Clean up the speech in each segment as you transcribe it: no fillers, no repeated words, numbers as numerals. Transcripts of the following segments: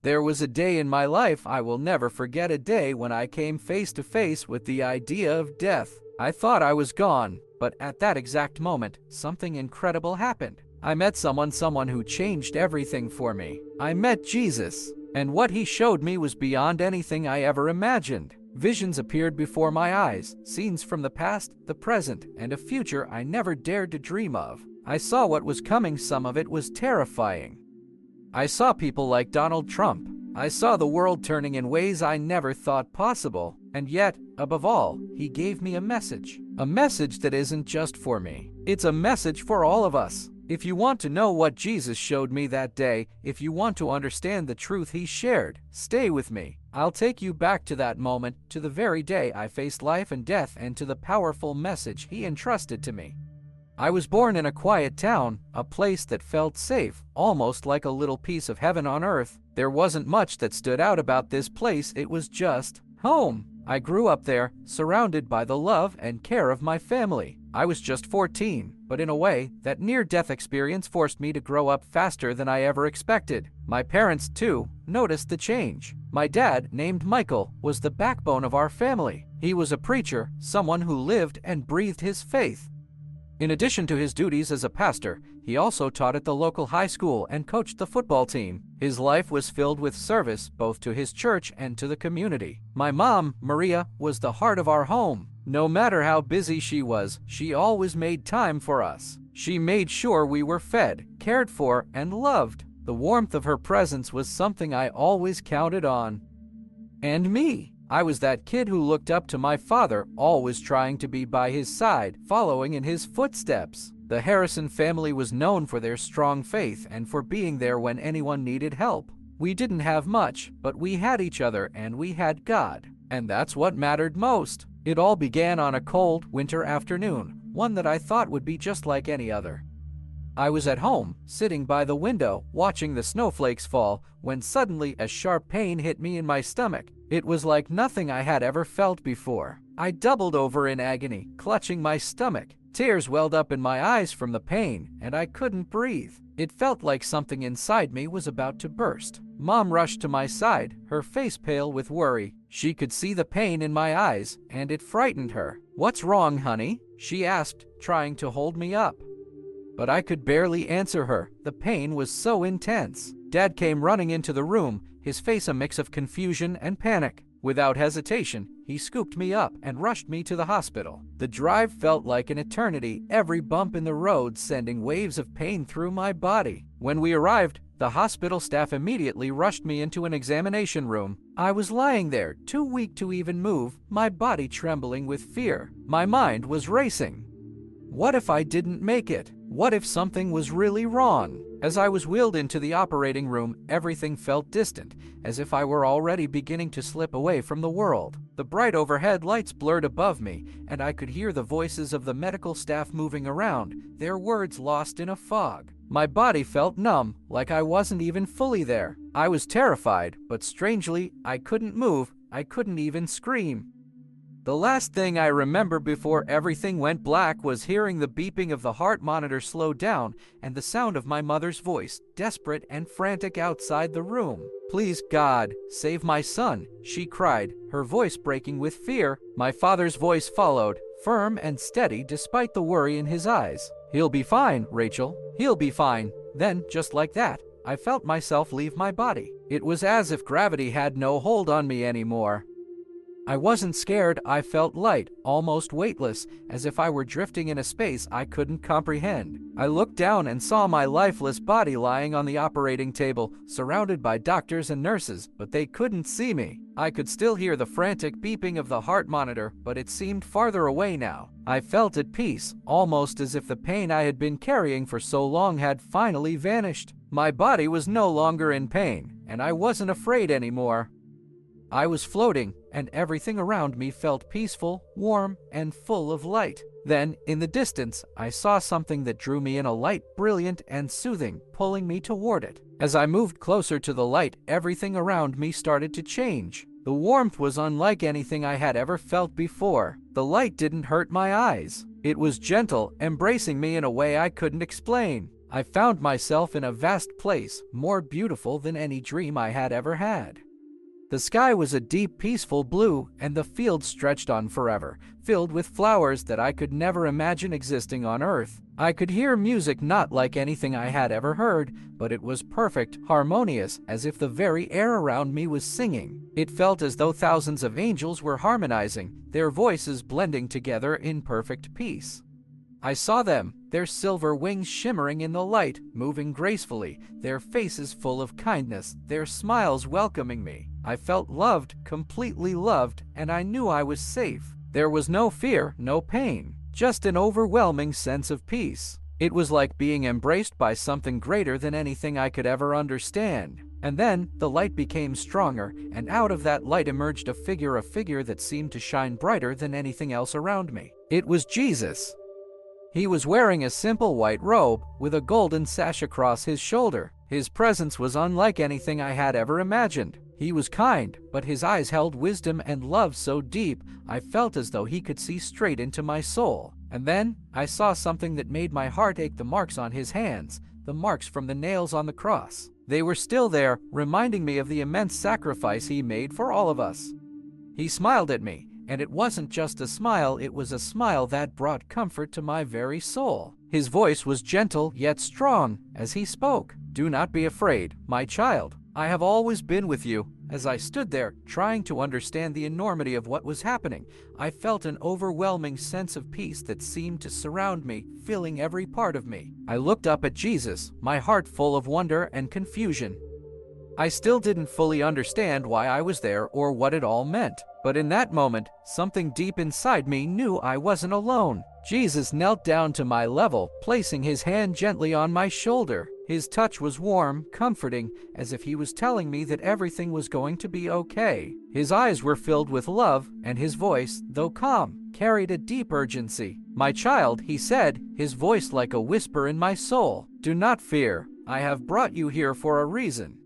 There was a day in my life I will never forget, a day when I came face to face with the idea of death. I thought I was gone, but at that exact moment, something incredible happened. I met someone who changed everything for me. I met Jesus, and what he showed me was beyond anything I ever imagined. Visions appeared before my eyes, scenes from the past, the present, and a future I never dared to dream of. I saw what was coming. Some of it was terrifying. I saw people like Donald Trump. I saw the world turning in ways I never thought possible. And yet, above all, he gave me a message. A message that isn't just for me. It's a message for all of us. If you want to know what Jesus showed me that day, if you want to understand the truth he shared, stay with me. I'll take you back to that moment, to the very day I faced life and death, and to the powerful message he entrusted to me. I was born in a quiet town, a place that felt safe, almost like a little piece of heaven on earth. There wasn't much that stood out about this place. It was just home. I grew up there, surrounded by the love and care of my family. I was just 14, but in a way, that near-death experience forced me to grow up faster than I ever expected. My parents, too, noticed the change. My dad, named Michael, was the backbone of our family. He was a preacher, someone who lived and breathed his faith. In addition to his duties as a pastor, he also taught at the local high school and coached the football team. His life was filled with service, both to his church and to the community. My mom, Maria, was the heart of our home. No matter how busy she was, she always made time for us. She made sure we were fed, cared for, and loved. The warmth of her presence was something I always counted on. And me. I was that kid who looked up to my father, always trying to be by his side, following in his footsteps. The Harrison family was known for their strong faith and for being there when anyone needed help. We didn't have much, but we had each other and we had God. And that's what mattered most. It all began on a cold winter afternoon, one that I thought would be just like any other. I was at home, sitting by the window, watching the snowflakes fall, when suddenly a sharp pain hit me in my stomach. It was like nothing I had ever felt before. I doubled over in agony, clutching my stomach. Tears welled up in my eyes from the pain, and I couldn't breathe. It felt like something inside me was about to burst. Mom rushed to my side, her face pale with worry. She could see the pain in my eyes, and it frightened her. "What's wrong, honey?" she asked, trying to hold me up. But I could barely answer her. The pain was so intense. Dad came running into the room, his face a mix of confusion and panic. Without hesitation, he scooped me up and rushed me to the hospital. The drive felt like an eternity, every bump in the road sending waves of pain through my body. When we arrived, the hospital staff immediately rushed me into an examination room. I was lying there, too weak to even move, my body trembling with fear. My mind was racing. What if I didn't make it? What if something was really wrong? As I was wheeled into the operating room, everything felt distant, as if I were already beginning to slip away from the world. The bright overhead lights blurred above me, and I could hear the voices of the medical staff moving around, their words lost in a fog. My body felt numb, like I wasn't even fully there. I was terrified, but strangely, I couldn't move, I couldn't even scream. The last thing I remember before everything went black was hearing the beeping of the heart monitor slow down and the sound of my mother's voice, desperate and frantic outside the room. "Please, God, save my son," she cried, her voice breaking with fear. My father's voice followed, firm and steady despite the worry in his eyes. "He'll be fine, Rachel. He'll be fine." Then, just like that, I felt myself leave my body. It was as if gravity had no hold on me anymore. I wasn't scared, I felt light, almost weightless, as if I were drifting in a space I couldn't comprehend. I looked down and saw my lifeless body lying on the operating table, surrounded by doctors and nurses, but they couldn't see me. I could still hear the frantic beeping of the heart monitor, but it seemed farther away now. I felt at peace, almost as if the pain I had been carrying for so long had finally vanished. My body was no longer in pain, and I wasn't afraid anymore. I was floating, and everything around me felt peaceful, warm, and full of light. Then, in the distance, I saw something that drew me in, a light, brilliant and soothing, pulling me toward it. As I moved closer to the light, everything around me started to change. The warmth was unlike anything I had ever felt before. The light didn't hurt my eyes. It was gentle, embracing me in a way I couldn't explain. I found myself in a vast place, more beautiful than any dream I had ever had. The sky was a deep, peaceful blue, and the fields stretched on forever, filled with flowers that I could never imagine existing on Earth. I could hear music not like anything I had ever heard, but it was perfect, harmonious, as if the very air around me was singing. It felt as though thousands of angels were harmonizing, their voices blending together in perfect peace. I saw them, their silver wings shimmering in the light, moving gracefully, their faces full of kindness, their smiles welcoming me. I felt loved, completely loved, and I knew I was safe. There was no fear, no pain, just an overwhelming sense of peace. It was like being embraced by something greater than anything I could ever understand. And then the light became stronger, and out of that light emerged a figure that seemed to shine brighter than anything else around me. It was Jesus. He was wearing a simple white robe with a golden sash across his shoulder. His presence was unlike anything I had ever imagined. He was kind, but his eyes held wisdom and love so deep, I felt as though he could see straight into my soul. And then I saw something that made my heart ache: the marks on his hands, the marks from the nails on the cross. They were still there, reminding me of the immense sacrifice he made for all of us. He smiled at me, and it wasn't just a smile, it was a smile that brought comfort to my very soul. His voice was gentle yet strong as he spoke. "Do not be afraid, my child. I have always been with you." As I stood there, trying to understand the enormity of what was happening, I felt an overwhelming sense of peace that seemed to surround me, filling every part of me. I looked up at Jesus, my heart full of wonder and confusion. I still didn't fully understand why I was there or what it all meant. But in that moment, something deep inside me knew I wasn't alone. Jesus knelt down to my level, placing his hand gently on my shoulder. His touch was warm, comforting, as if he was telling me that everything was going to be okay. His eyes were filled with love, and his voice, though calm, carried a deep urgency. "My child," he said, his voice like a whisper in my soul, "do not fear. I have brought you here for a reason.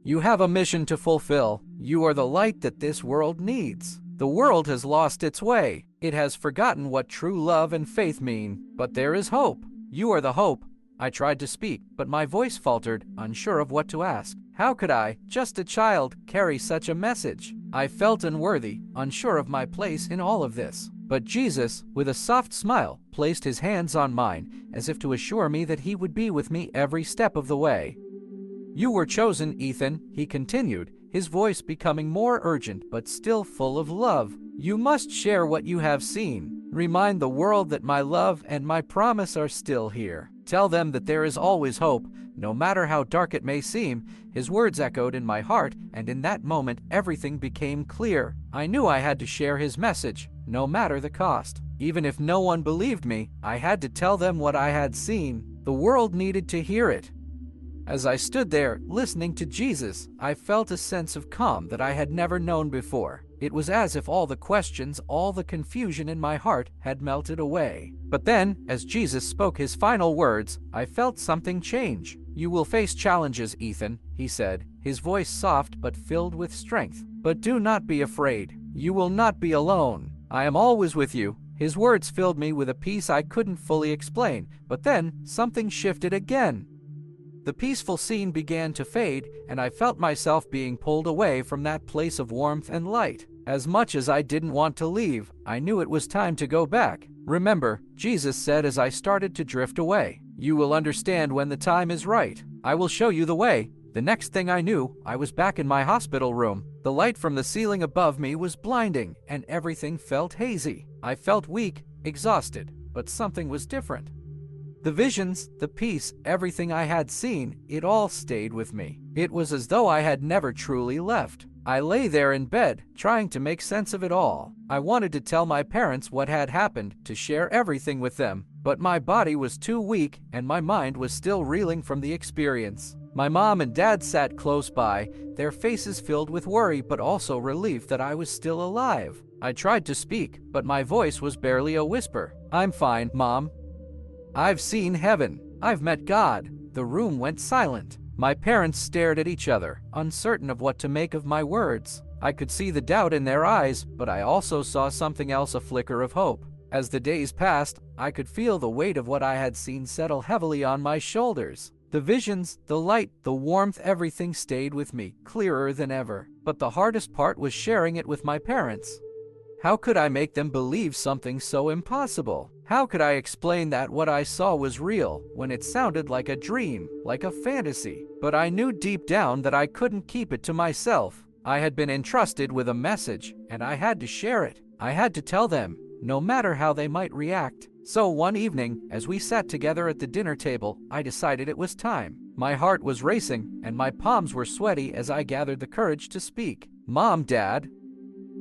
You have a mission to fulfill. You are the light that this world needs. The world has lost its way. It has forgotten what true love and faith mean. But there is hope. You are the hope." I tried to speak, but my voice faltered, unsure of what to ask. How could I, just a child, carry such a message? I felt unworthy, unsure of my place in all of this. But Jesus, with a soft smile, placed his hands on mine, as if to assure me that he would be with me every step of the way. "You were chosen, Ethan," he continued, his voice becoming more urgent but still full of love. "You must share what you have seen. Remind the world that my love and my promise are still here. Tell them that there is always hope, no matter how dark it may seem." His words echoed in my heart, and in that moment everything became clear. I knew I had to share his message, no matter the cost. Even if no one believed me, I had to tell them what I had seen. The world needed to hear it. As I stood there, listening to Jesus, I felt a sense of calm that I had never known before. It was as if all the questions, all the confusion in my heart had melted away. But then, as Jesus spoke his final words, I felt something change. "You will face challenges, Ethan," he said, his voice soft but filled with strength. "But do not be afraid. You will not be alone. I am always with you." His words filled me with a peace I couldn't fully explain, but then something shifted again. The peaceful scene began to fade, and I felt myself being pulled away from that place of warmth and light. As much as I didn't want to leave, I knew it was time to go back. "Remember," Jesus said as I started to drift away, "you will understand when the time is right. I will show you the way." The next thing I knew, I was back in my hospital room. The light from the ceiling above me was blinding, and everything felt hazy. I felt weak, exhausted, but something was different. The visions, the peace, everything I had seen, it all stayed with me. It was as though I had never truly left. I lay there in bed, trying to make sense of it all. I wanted to tell my parents what had happened, to share everything with them, but my body was too weak and my mind was still reeling from the experience. My mom and dad sat close by, their faces filled with worry but also relief that I was still alive. I tried to speak, but my voice was barely a whisper. "I'm fine, Mom. I've seen heaven. I've met God." The room went silent. My parents stared at each other, uncertain of what to make of my words. I could see the doubt in their eyes, but I also saw something else, a flicker of hope. As the days passed, I could feel the weight of what I had seen settle heavily on my shoulders. The visions, the light, the warmth, everything stayed with me, clearer than ever. But the hardest part was sharing it with my parents. How could I make them believe something so impossible? How could I explain that what I saw was real when it sounded like a dream, like a fantasy? But I knew deep down that I couldn't keep it to myself. I had been entrusted with a message, and I had to share it. I had to tell them, no matter how they might react. So one evening, as we sat together at the dinner table, I decided it was time. My heart was racing, and my palms were sweaty as I gathered the courage to speak. "Mom, Dad,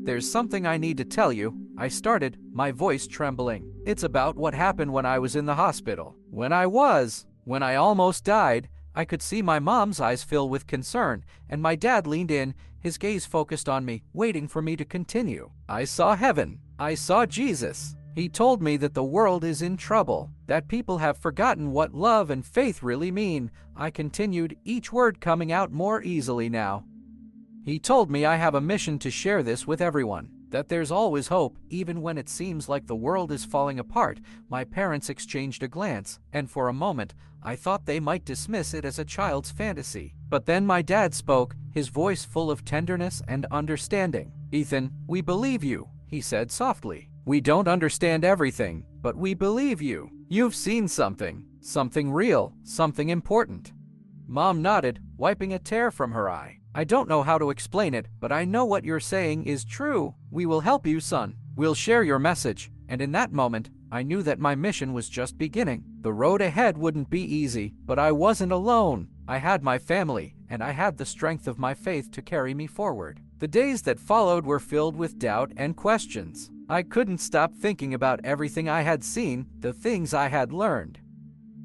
there's something I need to tell you," I started, my voice trembling. "It's about what happened when I was in the hospital. When I almost died." I could see my mom's eyes fill with concern, and my dad leaned in, his gaze focused on me, waiting for me to continue. "I saw heaven. I saw Jesus. He told me that the world is in trouble, that people have forgotten what love and faith really mean." I continued, each word coming out more easily now. "He told me I have a mission to share this with everyone, that there's always hope, even when it seems like the world is falling apart." My parents exchanged a glance, and for a moment, I thought they might dismiss it as a child's fantasy. But then my dad spoke, his voice full of tenderness and understanding. "Ethan, we believe you," he said softly. "We don't understand everything, but we believe you. You've seen something real, something important." Mom nodded, wiping a tear from her eye. "I don't know how to explain it, but I know what you're saying is true. We will help you, son. We'll share your message." And in that moment, I knew that my mission was just beginning. The road ahead wouldn't be easy, but I wasn't alone. I had my family, and I had the strength of my faith to carry me forward. The days that followed were filled with doubt and questions. I couldn't stop thinking about everything I had seen, the things I had learned.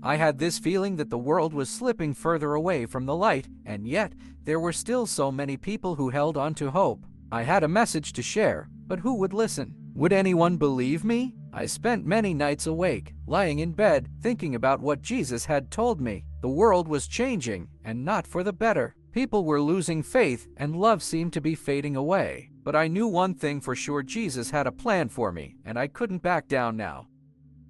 I had this feeling that the world was slipping further away from the light, and yet there were still so many people who held on to hope. I had a message to share, but who would listen? Would anyone believe me? I spent many nights awake, lying in bed, thinking about what Jesus had told me. The world was changing, and not for the better. People were losing faith, and love seemed to be fading away. But I knew one thing for sure: Jesus had a plan for me, and I couldn't back down now.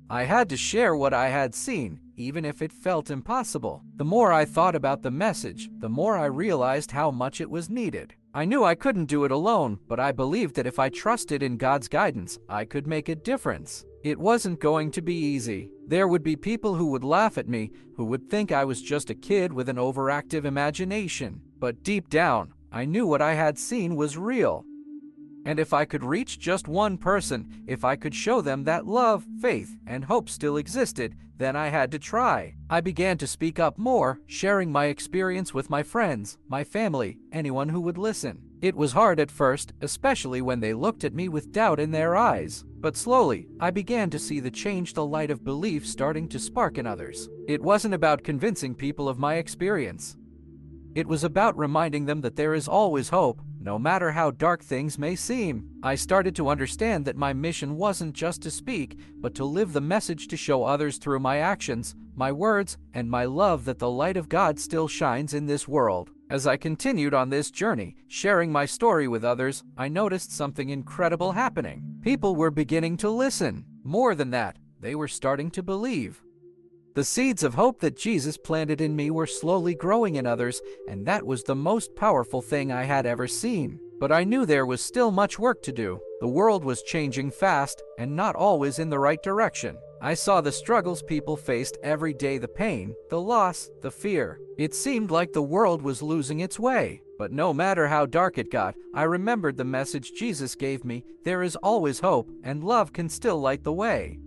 I had to share what I had seen, even if it felt impossible. The more I thought about the message, the more I realized how much it was needed. I knew I couldn't do it alone, but I believed that if I trusted in God's guidance, I could make a difference. It wasn't going to be easy. There would be people who would laugh at me, who would think I was just a kid with an overactive imagination. But deep down, I knew what I had seen was real. And if I could reach just one person, if I could show them that love, faith, and hope still existed, then I had to try. I began to speak up more, sharing my experience with my friends, my family, anyone who would listen. It was hard at first, especially when they looked at me with doubt in their eyes. But slowly, I began to see the light of belief starting to spark in others. It wasn't about convincing people of my experience. It was about reminding them that there is always hope, no matter how dark things may seem. I started to understand that my mission wasn't just to speak, but to live the message, to show others through my actions, my words, and my love that the light of God still shines in this world. As I continued on this journey, sharing my story with others, I noticed something incredible happening. People were beginning to listen. More than that, they were starting to believe. The seeds of hope that Jesus planted in me were slowly growing in others, and that was the most powerful thing I had ever seen. But I knew there was still much work to do. The world was changing fast, and not always in the right direction. I saw the struggles people faced every day, the pain, the loss, the fear. It seemed like the world was losing its way. But no matter how dark it got, I remembered the message Jesus gave me: there is always hope, and love can still light the way.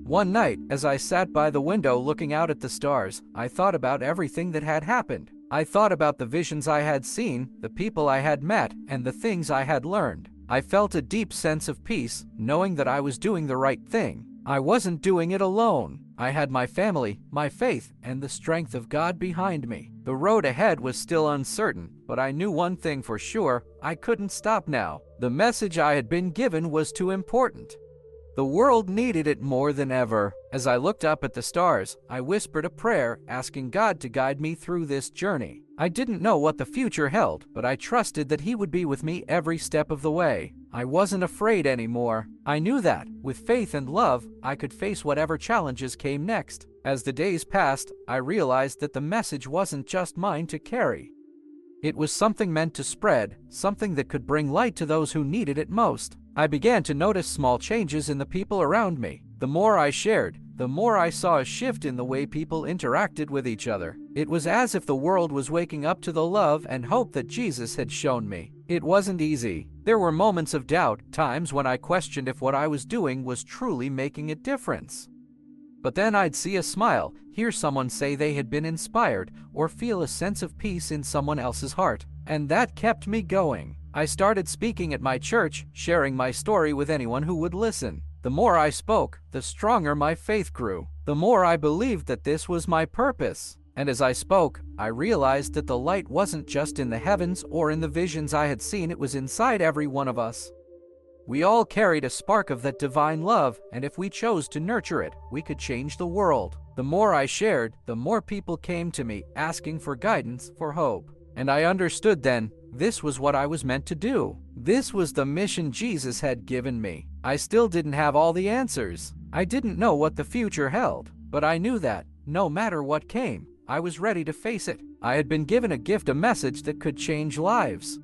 One night, as I sat by the window looking out at the stars, I thought about everything that had happened. I thought about the visions I had seen, the people I had met, and the things I had learned. I felt a deep sense of peace, knowing that I was doing the right thing. I wasn't doing it alone. I had my family, my faith, and the strength of God behind me. The road ahead was still uncertain, but I knew one thing for sure: I couldn't stop now. The message I had been given was too important. The world needed it more than ever. As I looked up at the stars, I whispered a prayer, asking God to guide me through this journey. I didn't know what the future held, but I trusted that He would be with me every step of the way. I wasn't afraid anymore. I knew that, with faith and love, I could face whatever challenges came next. As the days passed, I realized that the message wasn't just mine to carry. It was something meant to spread, something that could bring light to those who needed it most. I began to notice small changes in the people around me. The more I shared, the more I saw a shift in the way people interacted with each other. It was as if the world was waking up to the love and hope that Jesus had shown me. It wasn't easy. There were moments of doubt, times when I questioned if what I was doing was truly making a difference. But then I'd see a smile, hear someone say they had been inspired, or feel a sense of peace in someone else's heart. And that kept me going. I started speaking at my church, sharing my story with anyone who would listen. The more I spoke, the stronger my faith grew. The more I believed that this was my purpose. And as I spoke, I realized that the light wasn't just in the heavens or in the visions I had seen, it was inside every one of us. We all carried a spark of that divine love, and if we chose to nurture it, we could change the world. The more I shared, the more people came to me, asking for guidance, for hope. And I understood then, this was what I was meant to do. This was the mission Jesus had given me. I still didn't have all the answers. I didn't know what the future held, but I knew that, no matter what came, I was ready to face it. I had been given a gift, a message that could change lives.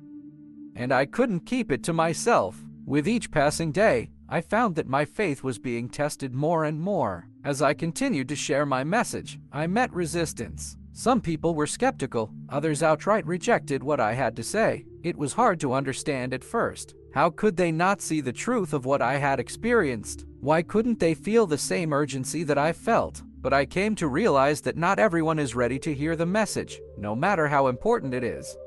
And I couldn't keep it to myself. With each passing day, I found that my faith was being tested more and more. As I continued to share my message, I met resistance. Some people were skeptical, others outright rejected what I had to say. It was hard to understand at first. How could they not see the truth of what I had experienced? Why couldn't they feel the same urgency that I felt? But I came to realize that not everyone is ready to hear the message, no matter how important it is.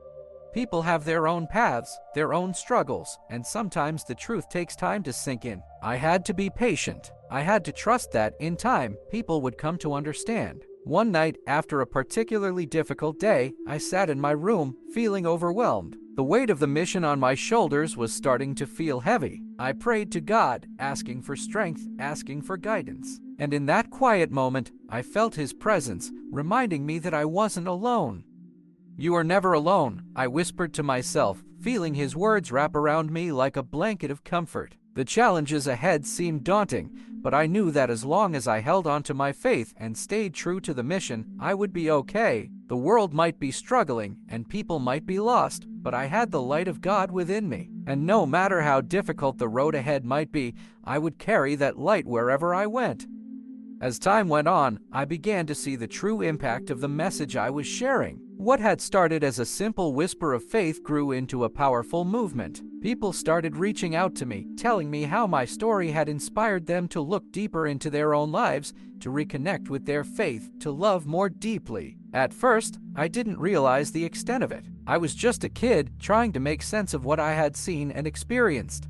People have their own paths, their own struggles, and sometimes the truth takes time to sink in. I had to be patient. I had to trust that, in time, people would come to understand. One night, after a particularly difficult day, I sat in my room, feeling overwhelmed. The weight of the mission on my shoulders was starting to feel heavy. I prayed to God, asking for strength, asking for guidance. And in that quiet moment, I felt His presence, reminding me that I wasn't alone. "You are never alone," I whispered to myself, feeling His words wrap around me like a blanket of comfort. The challenges ahead seemed daunting, but I knew that as long as I held on to my faith and stayed true to the mission, I would be okay. The world might be struggling, and people might be lost, but I had the light of God within me. And no matter how difficult the road ahead might be, I would carry that light wherever I went. As time went on, I began to see the true impact of the message I was sharing. What had started as a simple whisper of faith grew into a powerful movement. People started reaching out to me, telling me how my story had inspired them to look deeper into their own lives, to reconnect with their faith, to love more deeply. At first, I didn't realize the extent of it. I was just a kid trying to make sense of what I had seen and experienced.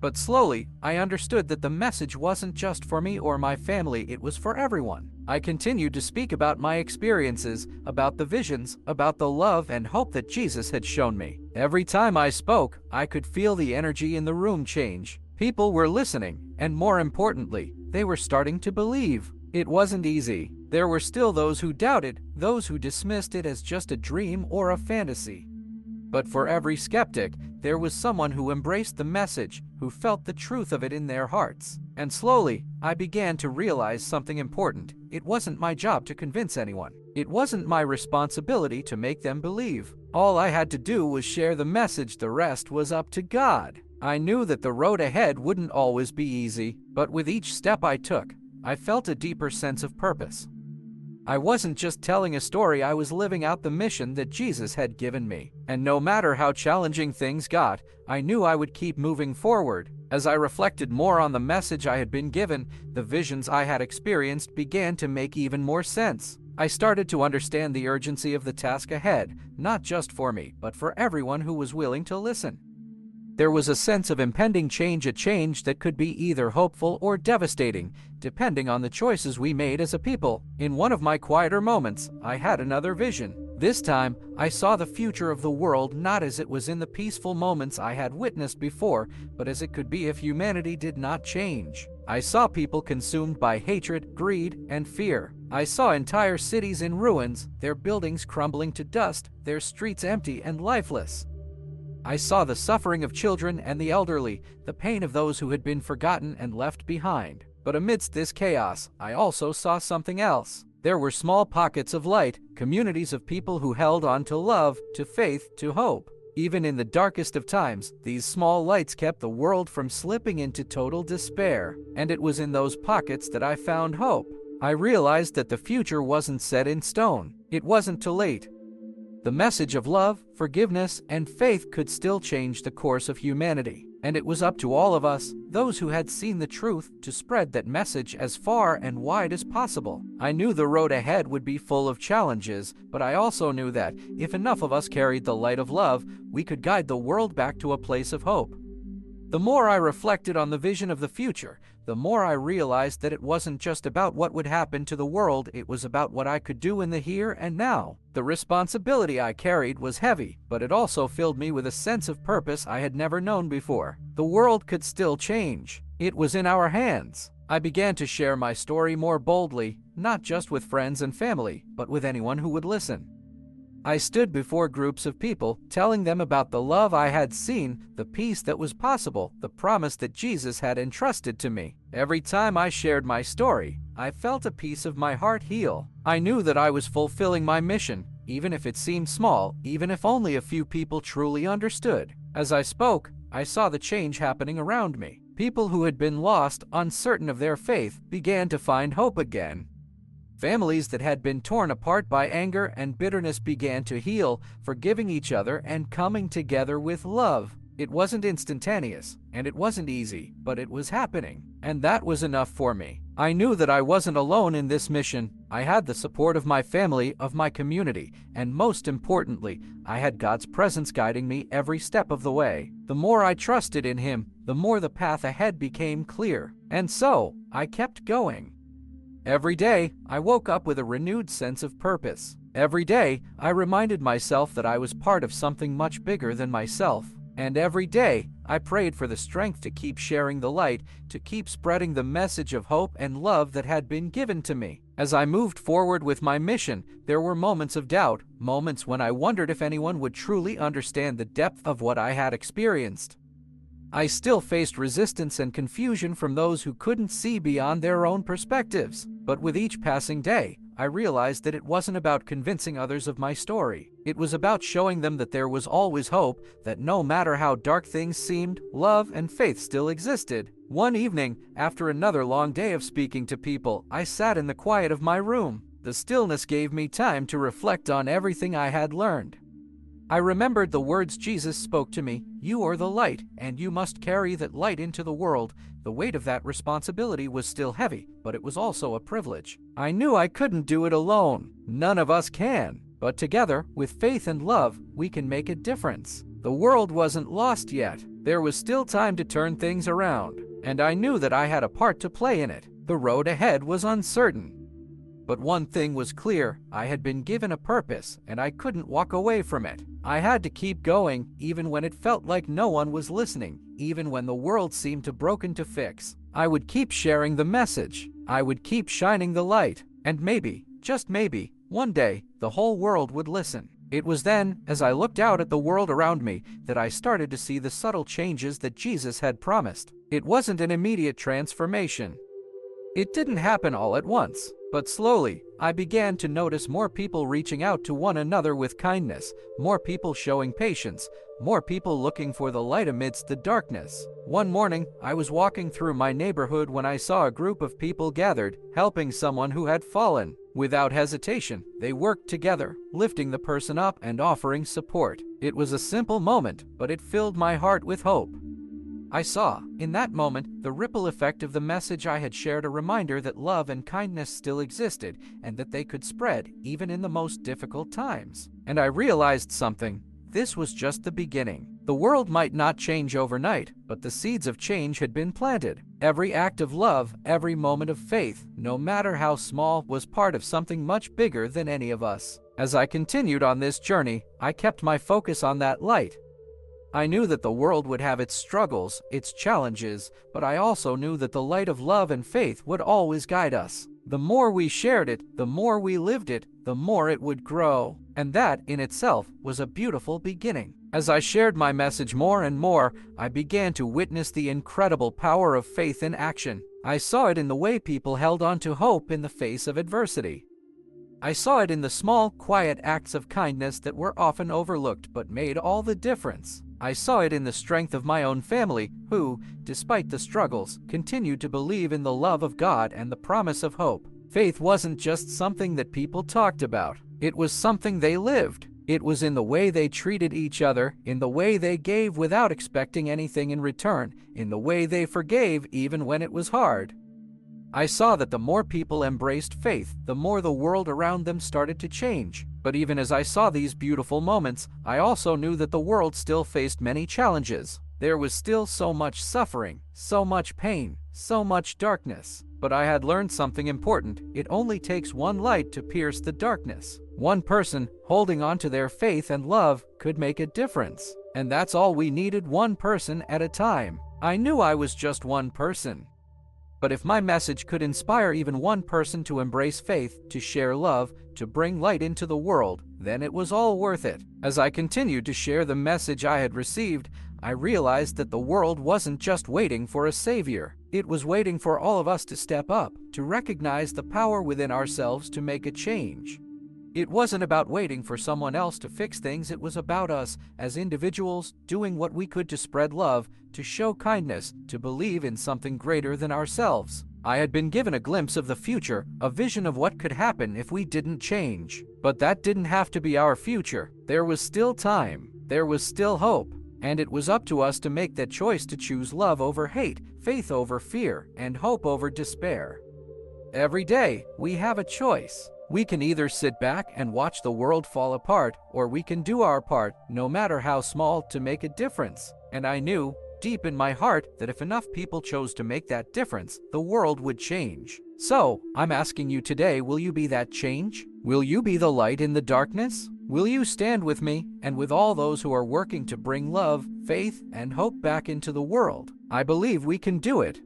But slowly, I understood that the message wasn't just for me or my family, it was for everyone. I continued to speak about my experiences, about the visions, about the love and hope that Jesus had shown me. Every time I spoke, I could feel the energy in the room change. People were listening, and more importantly, they were starting to believe. It wasn't easy. There were still those who doubted, those who dismissed it as just a dream or a fantasy. But for every skeptic, there was someone who embraced the message, who felt the truth of it in their hearts. And slowly, I began to realize something important. It wasn't my job to convince anyone. It wasn't my responsibility to make them believe. All I had to do was share the message. The rest was up to God. I knew that the road ahead wouldn't always be easy, but with each step I took, I felt a deeper sense of purpose. I wasn't just telling a story, I was living out the mission that Jesus had given me. And no matter how challenging things got, I knew I would keep moving forward. As I reflected more on the message I had been given, the visions I had experienced began to make even more sense. I started to understand the urgency of the task ahead, not just for me, but for everyone who was willing to listen. There was a sense of impending change, a change that could be either hopeful or devastating, depending on the choices we made as a people. In one of my quieter moments, I had another vision. This time, I saw the future of the world not as it was in the peaceful moments I had witnessed before, but as it could be if humanity did not change. I saw people consumed by hatred, greed, and fear. I saw entire cities in ruins, their buildings crumbling to dust, their streets empty and lifeless. I saw the suffering of children and the elderly, the pain of those who had been forgotten and left behind. But amidst this chaos, I also saw something else. There were small pockets of light, communities of people who held on to love, to faith, to hope. Even in the darkest of times, these small lights kept the world from slipping into total despair. And it was in those pockets that I found hope. I realized that the future wasn't set in stone. It wasn't too late. The message of love, forgiveness, and faith could still change the course of humanity. And it was up to all of us, those who had seen the truth, to spread that message as far and wide as possible. I knew the road ahead would be full of challenges, but I also knew that, if enough of us carried the light of love, we could guide the world back to a place of hope. The more I reflected on the vision of the future, the more I realized that it wasn't just about what would happen to the world, it was about what I could do in the here and now. The responsibility I carried was heavy, but it also filled me with a sense of purpose I had never known before. The world could still change. It was in our hands. I began to share my story more boldly, not just with friends and family, but with anyone who would listen. I stood before groups of people, telling them about the love I had seen, the peace that was possible, the promise that Jesus had entrusted to me. Every time I shared my story, I felt a piece of my heart heal. I knew that I was fulfilling my mission, even if it seemed small, even if only a few people truly understood. As I spoke, I saw the change happening around me. People who had been lost, uncertain of their faith, began to find hope again. Families that had been torn apart by anger and bitterness began to heal, forgiving each other and coming together with love. It wasn't instantaneous, and it wasn't easy, but it was happening. And that was enough for me. I knew that I wasn't alone in this mission. I had the support of my family, of my community, and most importantly, I had God's presence guiding me every step of the way. The more I trusted in Him, the more the path ahead became clear. And so, I kept going. Every day, I woke up with a renewed sense of purpose. Every day, I reminded myself that I was part of something much bigger than myself. And every day, I prayed for the strength to keep sharing the light, to keep spreading the message of hope and love that had been given to me. As I moved forward with my mission, there were moments of doubt, moments when I wondered if anyone would truly understand the depth of what I had experienced. I still faced resistance and confusion from those who couldn't see beyond their own perspectives. But with each passing day, I realized that it wasn't about convincing others of my story. It was about showing them that there was always hope, that no matter how dark things seemed, love and faith still existed. One evening, after another long day of speaking to people, I sat in the quiet of my room. The stillness gave me time to reflect on everything I had learned. I remembered the words Jesus spoke to me, "You are the light, and you must carry that light into the world." The weight of that responsibility was still heavy, but it was also a privilege. I knew I couldn't do it alone. None of us can. But together, with faith and love, we can make a difference. The world wasn't lost yet. There was still time to turn things around, and I knew that I had a part to play in it. The road ahead was uncertain. But one thing was clear, I had been given a purpose, and I couldn't walk away from it. I had to keep going, even when it felt like no one was listening, even when the world seemed too broken to fix. I would keep sharing the message. I would keep shining the light. And maybe, just maybe, one day, the whole world would listen. It was then, as I looked out at the world around me, that I started to see the subtle changes that Jesus had promised. It wasn't an immediate transformation. It didn't happen all at once. But slowly, I began to notice more people reaching out to one another with kindness, more people showing patience, more people looking for the light amidst the darkness. One morning, I was walking through my neighborhood when I saw a group of people gathered, helping someone who had fallen. Without hesitation, they worked together, lifting the person up and offering support. It was a simple moment, but it filled my heart with hope. I saw, in that moment, the ripple effect of the message I had shared, a reminder that love and kindness still existed, and that they could spread, even in the most difficult times. And I realized something. This was just the beginning. The world might not change overnight, but the seeds of change had been planted. Every act of love, every moment of faith, no matter how small, was part of something much bigger than any of us. As I continued on this journey, I kept my focus on that light. I knew that the world would have its struggles, its challenges, but I also knew that the light of love and faith would always guide us. The more we shared it, the more we lived it, the more it would grow. And that, in itself, was a beautiful beginning. As I shared my message more and more, I began to witness the incredible power of faith in action. I saw it in the way people held on to hope in the face of adversity. I saw it in the small, quiet acts of kindness that were often overlooked but made all the difference. I saw it in the strength of my own family, who, despite the struggles, continued to believe in the love of God and the promise of hope. Faith wasn't just something that people talked about. It was something they lived. It was in the way they treated each other, in the way they gave without expecting anything in return, in the way they forgave even when it was hard. I saw that the more people embraced faith, the more the world around them started to change. But even as I saw these beautiful moments, I also knew that the world still faced many challenges. There was still so much suffering, so much pain, so much darkness. But I had learned something important. It only takes one light to pierce the darkness. One person holding on to their faith and love could make a difference. And that's all we needed, one person at a time. I knew I was just one person. But if my message could inspire even one person to embrace faith, to share love, to bring light into the world, then it was all worth it. As I continued to share the message I had received, I realized that the world wasn't just waiting for a savior. It was waiting for all of us to step up, to recognize the power within ourselves to make a change. It wasn't about waiting for someone else to fix things. It was about us, as individuals, doing what we could to spread love, to show kindness, to believe in something greater than ourselves. I had been given a glimpse of the future, a vision of what could happen if we didn't change. But that didn't have to be our future. There was still time. There was still hope. And it was up to us to make that choice, to choose love over hate, faith over fear, and hope over despair. Every day, we have a choice. We can either sit back and watch the world fall apart, or we can do our part, no matter how small, to make a difference. And I knew, deep in my heart, that if enough people chose to make that difference, the world would change. So, I'm asking you today, will you be that change? Will you be the light in the darkness? Will you stand with me and with all those who are working to bring love, faith, and hope back into the world? I believe we can do it.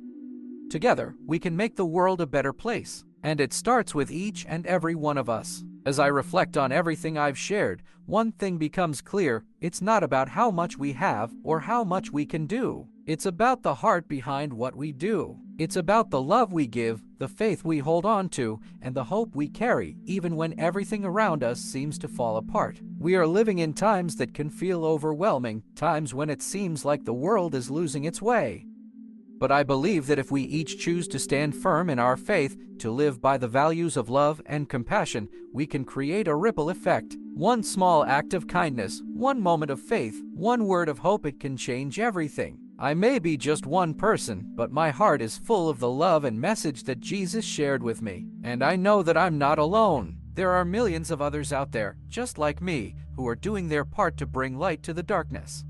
Together, we can make the world a better place. And it starts with each and every one of us. As I reflect on everything I've shared, one thing becomes clear: it's not about how much we have or how much we can do. It's about the heart behind what we do. It's about the love we give, the faith we hold on to, and the hope we carry, even when everything around us seems to fall apart. We are living in times that can feel overwhelming, times when it seems like the world is losing its way. But I believe that if we each choose to stand firm in our faith, to live by the values of love and compassion, we can create a ripple effect. One small act of kindness, one moment of faith, one word of hope, it can change everything. I may be just one person, but my heart is full of the love and message that Jesus shared with me. And I know that I'm not alone. There are millions of others out there, just like me, who are doing their part to bring light to the darkness.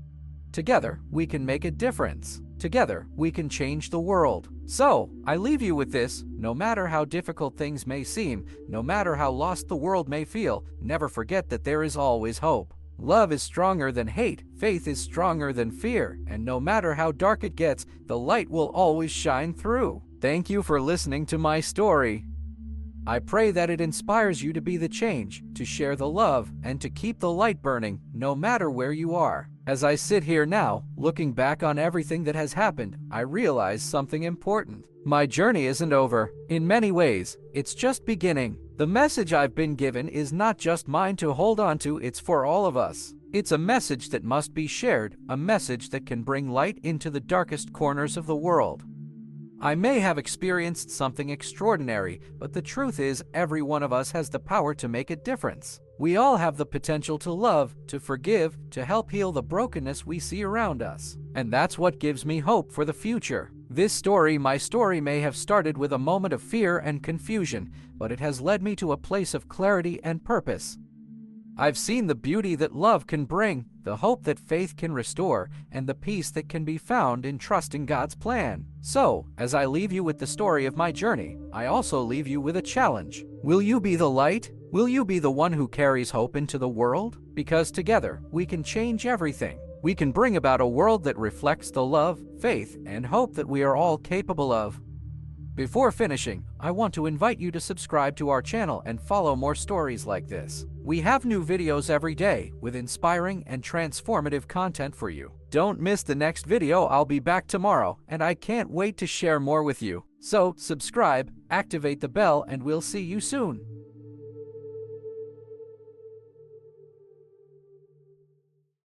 Together, we can make a difference. Together, we can change the world. So, I leave you with this: no matter how difficult things may seem, no matter how lost the world may feel, never forget that there is always hope. Love is stronger than hate, faith is stronger than fear, and no matter how dark it gets, the light will always shine through. Thank you for listening to my story. I pray that it inspires you to be the change, to share the love, and to keep the light burning, no matter where you are. As I sit here now, looking back on everything that has happened, I realize something important. My journey isn't over. In many ways, it's just beginning. The message I've been given is not just mine to hold on to, it's for all of us. It's a message that must be shared, a message that can bring light into the darkest corners of the world. I may have experienced something extraordinary, but the truth is, every one of us has the power to make a difference. We all have the potential to love, to forgive, to help heal the brokenness we see around us. And that's what gives me hope for the future. This story, my story, may have started with a moment of fear and confusion, but it has led me to a place of clarity and purpose. I've seen the beauty that love can bring, the hope that faith can restore, and the peace that can be found in trusting God's plan. So, as I leave you with the story of my journey, I also leave you with a challenge. Will you be the light? Will you be the one who carries hope into the world? Because together, we can change everything. We can bring about a world that reflects the love, faith, and hope that we are all capable of. Before finishing, I want to invite you to subscribe to our channel and follow more stories like this. We have new videos every day with inspiring and transformative content for you. Don't miss the next video. I'll be back tomorrow, and I can't wait to share more with you. So, subscribe, activate the bell, and we'll see you soon.